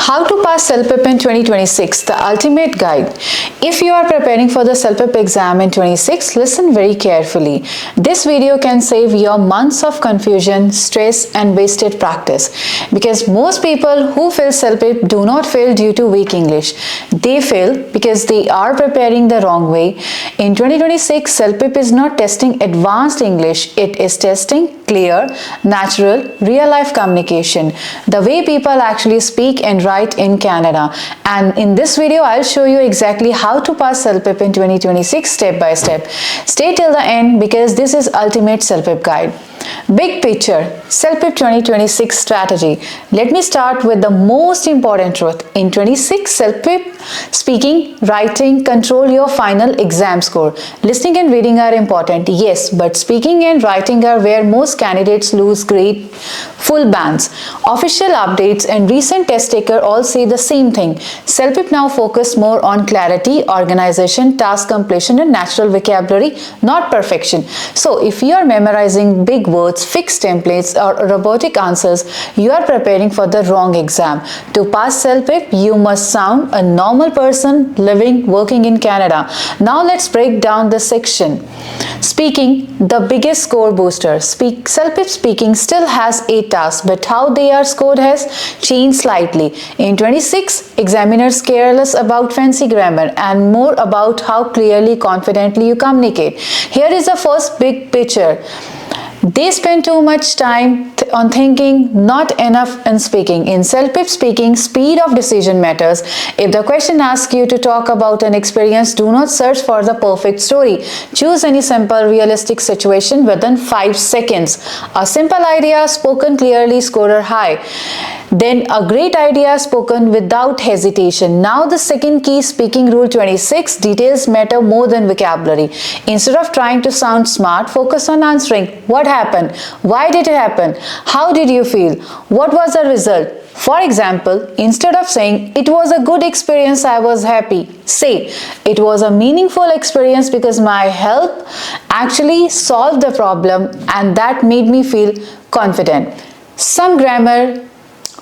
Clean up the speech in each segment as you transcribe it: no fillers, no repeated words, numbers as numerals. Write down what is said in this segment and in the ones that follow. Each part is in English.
How to pass Celpip in 2026, the ultimate guide. If you are preparing for the Celpip exam in 26, listen very carefully. This video can save your months of confusion, stress and wasted practice. Because most people who fail Celpip do not fail due to weak English. They fail because they are preparing the wrong way. In 2026, Celpip is not testing advanced English. It is testing clear, natural, real-life communication. The way people actually speak and write in Canada. And in this video, I'll show you exactly how to pass Celpip in 2026 step by step. Stay till the end because this is ultimate Celpip guide. Big picture, Celpip 2026 strategy. Let me start with the most important truth. In 26, Celpip speaking, writing control your final exam score. Listening and reading are important, yes, but speaking and writing are where most candidates lose grade full bands. Official updates and recent test taker all say the same thing. Celpip now focus more on clarity, organization, task completion and natural vocabulary, not perfection. So if you are memorizing big words, fixed templates or robotic answers, you are preparing for the wrong exam. To pass Celpip, you must sound a normal person living, working in Canada. Now let's break down the section. Speaking, the biggest score booster. Celpip speaking still has 8 tasks, but how they are scored has changed slightly. In 26, examiners care less about fancy grammar and more about how clearly, confidently you communicate. Here is the first big picture. They spend too much time on thinking, not enough in speaking. In Celpip speaking, speed of decision matters. If the question asks you to talk about an experience, do not search for the perfect story. Choose any simple, realistic situation within 5 seconds. A simple idea spoken clearly, scorer high. Then a great idea spoken without hesitation. Now the second key, speaking rule 26, details matter more than vocabulary. Instead of trying to sound smart, focus on answering. What happened? Why did it happen? How did you feel? What was the result? For example, instead of saying, it was a good experience, I was happy, say, it was a meaningful experience because my help actually solved the problem and that made me feel confident. Some grammar,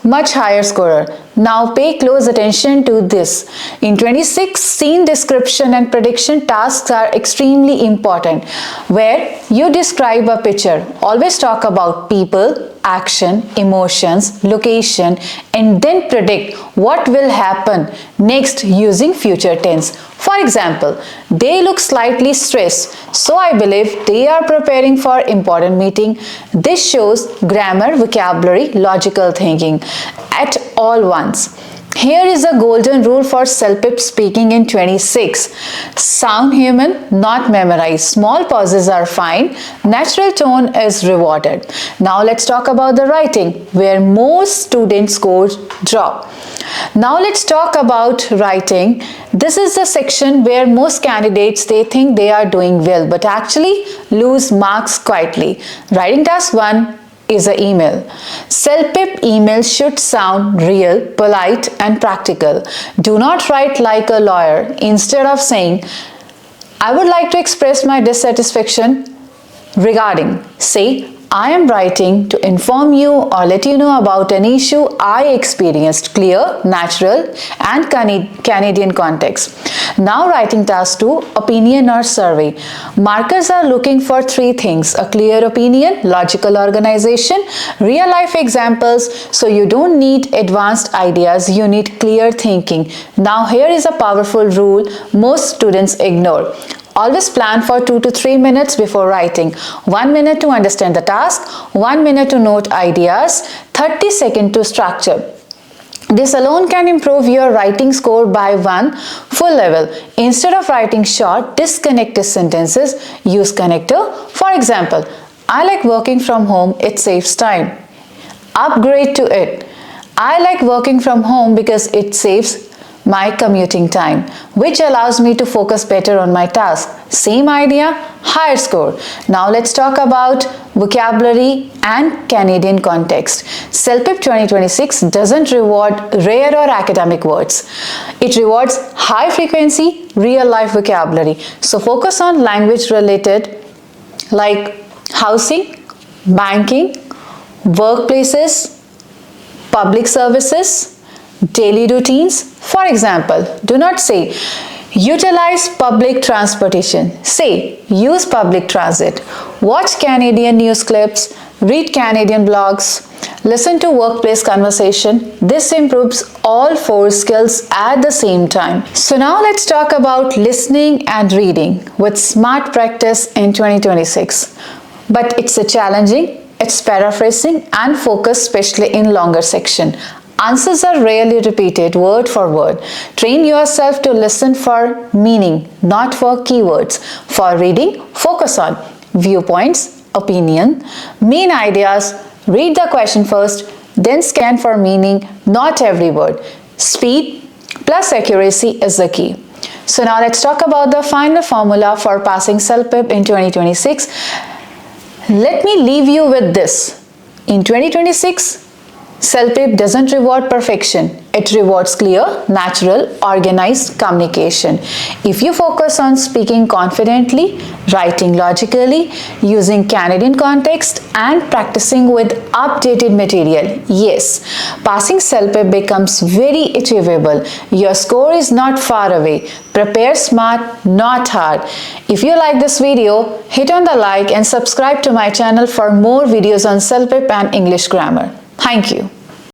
much higher scorer. Now pay close attention to this. In 26, scene description and prediction tasks are extremely important. Where you describe a picture, always talk about people, action, emotions, location, and then predict what will happen next using future tense. For example, they look slightly stressed, so I believe they are preparing for important meeting. This shows grammar, vocabulary, logical thinking at all once. Here is a golden rule for Celpip speaking in 26. Sound human, not memorize. Small pauses are fine. Natural tone is rewarded. Now let's talk about the writing, where most students' scores drop. Now let's talk about writing. This is the section where most candidates, they think they are doing well, but actually lose marks quietly. Writing task 1 is an email. Celpip email should sound real, polite and practical. Do not write like a lawyer. Instead of saying, I would like to express my dissatisfaction regarding, say, I am writing to inform you or let you know about an issue I experienced. Clear, natural and Canadian context. Now writing task 2, opinion or survey. Markers are looking for 3 things: a clear opinion, logical organization, real life examples. So you don't need advanced ideas, you need clear thinking. Now here is a powerful rule most students ignore. Always plan for 2 to 3 minutes before writing. 1 minute to understand the task, 1 minute to note ideas, 30 seconds to structure. This alone can improve your writing score by 1 full level. Instead of writing short, disconnected sentences, use connector. For example, I like working from home, it saves time. Upgrade to it. I like working from home because it saves my commuting time, which allows me to focus better on my task. Same idea, higher score. Now let's talk about vocabulary and Canadian context. Celpip 2026 doesn't reward rare or academic words. It rewards high frequency, real life vocabulary. So focus on language related like housing, banking, workplaces, public services, daily routines. For example, do not say utilize public transportation. Say use public transit. Watch Canadian news clips, read Canadian blogs, listen to workplace conversation. This improves all four skills at the same time. So now let's talk about listening and reading with smart practice in 2026. But it's a challenging, it's paraphrasing and focus, especially in longer section. Answers are rarely repeated word for word. Train yourself to listen for meaning, not for keywords. For reading, focus on viewpoints, opinion, main ideas. Read the question first, then scan for meaning, not every word. Speed plus accuracy is the key. So now let's talk about the final formula for passing Celpip in 2026. Let me leave you with this. In 2026, Celpip doesn't reward perfection. It rewards clear, natural, organized communication. If you focus on speaking confidently, writing logically, using Canadian context, and practicing with updated material, yes, passing Celpip becomes very achievable. Your score is not far away. Prepare smart, not hard. If you like this video, hit on the like and subscribe to my channel for more videos on Celpip and English grammar. Thank you.